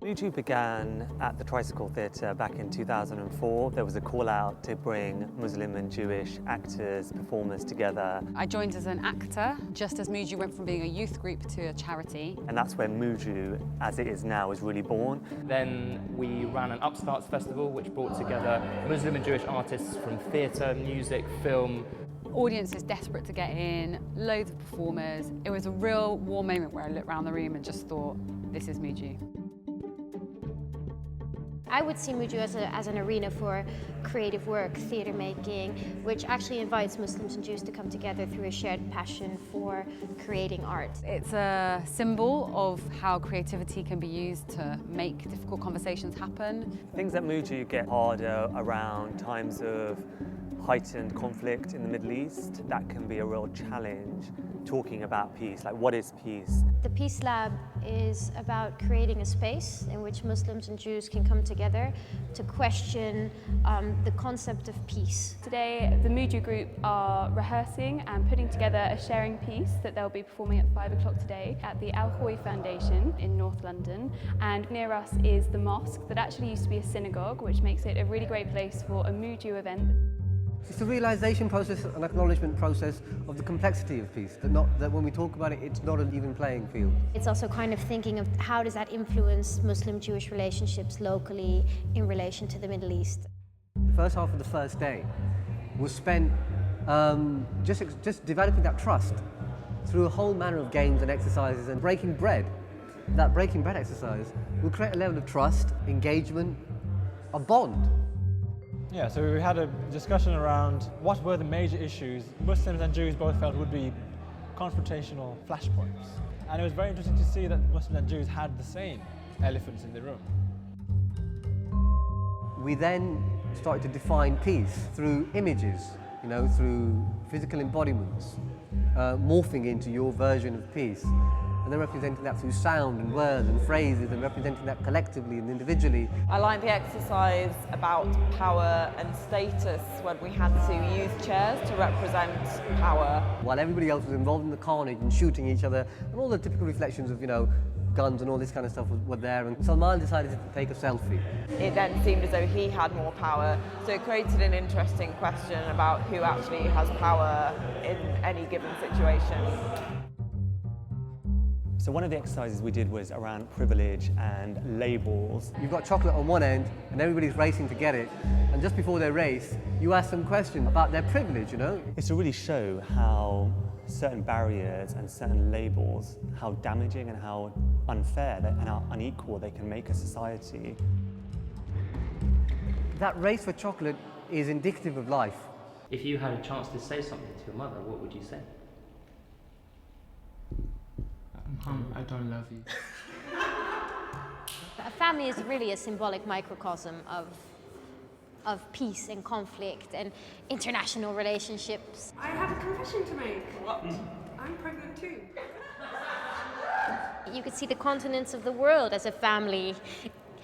MUJU began at the Tricycle Theatre back in 2004. There was a call out to bring Muslim and Jewish actors, performers together. I joined as an actor, just as MUJU went from being a youth group to a charity. And that's where MUJU, as it is now, was really born. Then we ran an Upstarts Festival, which brought together Muslim and Jewish artists from theatre, music, film. Audiences desperate to get in, loads of performers. It was a real warm moment where I looked around the room and just thought, this is MUJU. I would see MUJU as an arena for creative work, theatre making, which actually invites Muslims and Jews to come together through a shared passion for creating art. It's a symbol of how creativity can be used to make difficult conversations happen. Things at MUJU get harder around times of heightened conflict in the Middle East. That can be a real challenge, talking about peace, like what is peace? The Peace Lab is about creating a space in which Muslims and Jews can come together to question the concept of peace. Today, the MUJU group are rehearsing and putting together a sharing piece that they'll be performing at 5 o'clock today at the Al Hoy Foundation in North London. And near us is the mosque that actually used to be a synagogue, which makes it a really great place for a MUJU event. It's a realisation process, an acknowledgement process of the complexity of peace, that when we talk about it, it's not an even playing field. It's also kind of thinking of how does that influence Muslim-Jewish relationships locally in relation to the Middle East. The first half of the first day was spent just developing that trust through a whole manner of games and exercises and breaking bread. That breaking bread exercise will create a level of trust, engagement, a bond. Yeah, so we had a discussion around what were the major issues Muslims and Jews both felt would be confrontational flashpoints. And it was very interesting to see that Muslims and Jews had the same elephants in the room. We then started to define peace through images, through physical embodiments, morphing into your version of peace. And then representing that through sound and words and phrases and representing that collectively and individually. I like the exercise about power and status when we had to use chairs to represent power. While everybody else was involved in the carnage and shooting each other and all the typical reflections of, guns and all this kind of stuff were there, and Salman decided to take a selfie. It then seemed as though he had more power, so it created an interesting question about who actually has power in any given situation. So one of the exercises we did was around privilege and labels. You've got chocolate on one end and everybody's racing to get it, and just before they race, you ask them questions about their privilege, It's to really show how certain barriers and certain labels, how damaging and how unfair and how unequal they can make a society. That race for chocolate is indicative of life. If you had a chance to say something to your mother, what would you say? Mom, I don't love you. A family is really a symbolic microcosm of peace and conflict and international relationships. I have a confession to make. What? I'm pregnant too. You could see the continents of the world as a family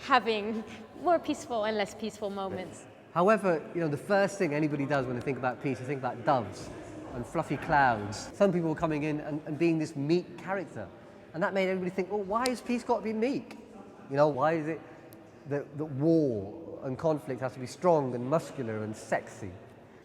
having more peaceful and less peaceful moments. However, the first thing anybody does when they think about peace is think about doves and fluffy clouds. Some people were coming in and being this meek character. And that made everybody think, well, why has peace got to be meek? Why is it that war and conflict has to be strong and muscular and sexy?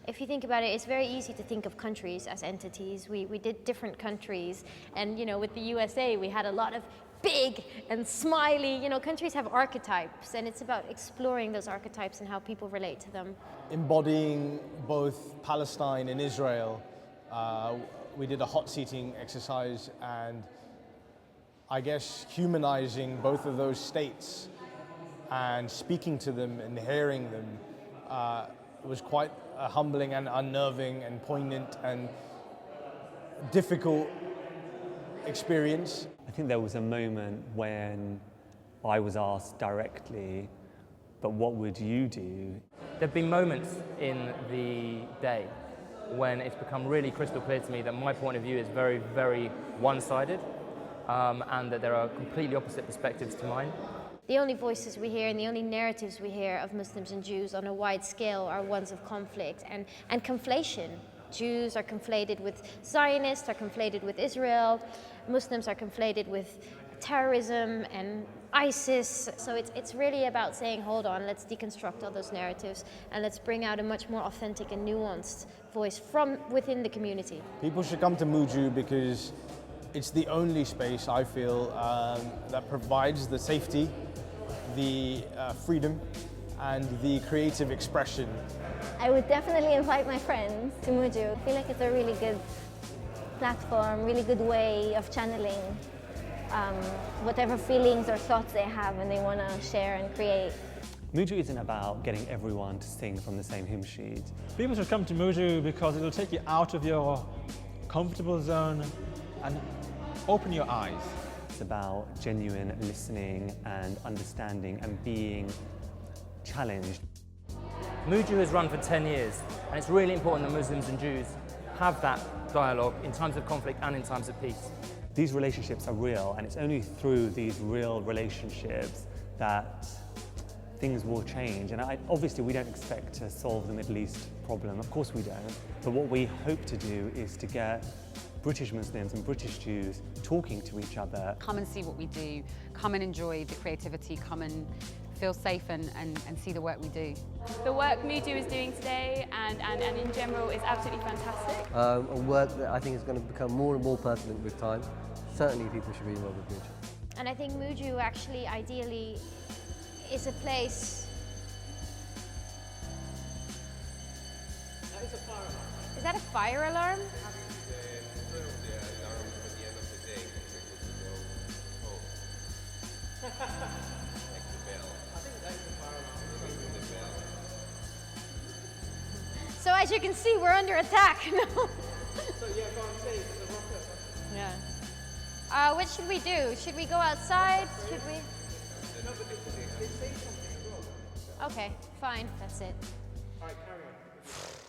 If you think about it, it's very easy to think of countries as entities. We did different countries, and with the USA, we had a lot of big and smiley, countries have archetypes, and it's about exploring those archetypes and how people relate to them. Embodying both Palestine and Israel, we did a hot seating exercise, and I guess humanizing both of those states and speaking to them and hearing them was quite a humbling and unnerving and poignant and difficult experience. I think there was a moment when I was asked directly, but what would you do? There have been moments in the day when it's become really crystal clear to me that my point of view is very, very one-sided, and that there are completely opposite perspectives to mine. The only voices we hear and the only narratives we hear of Muslims and Jews on a wide scale are ones of conflict and conflation. Jews are conflated with Zionists, are conflated with Israel. Muslims are conflated with terrorism and ISIS. So it's really about saying, hold on, let's deconstruct all those narratives and let's bring out a much more authentic and nuanced voice from within the community. People should come to MUJU because it's the only space, I feel, that provides the safety, the freedom, and the creative expression. I would definitely invite my friends to MUJU. I feel like it's a really good platform, really good way of channeling whatever feelings or thoughts they have and they want to share and create. MUJU isn't about getting everyone to sing from the same hymn sheet. People should come to MUJU because it'll take you out of your comfortable zone and open your eyes. It's about genuine listening and understanding and being challenged. MUJU has run for 10 years, and it's really important that Muslims and Jews have that dialogue in times of conflict and in times of peace. These relationships are real, and it's only through these real relationships that things will change. And obviously we don't expect to solve the Middle East problem, of course we don't. But what we hope to do is to get British Muslims and British Jews talking to each other. Come and see what we do, come and enjoy the creativity, come and feel safe and see the work we do. The work MUJU is doing today and in general is absolutely fantastic. A work that I think is going to become more and more pertinent with time. Certainly people should be involved with MUJU. And I think MUJU actually, ideally, is a place... Is that a fire alarm? So as you can see, we're under attack. No. So yeah, go on, say it's a rocket. Yeah. What should we do? Should we go outside? Should we? No, but they say something as well. Okay, fine. That's it. All right, carry on.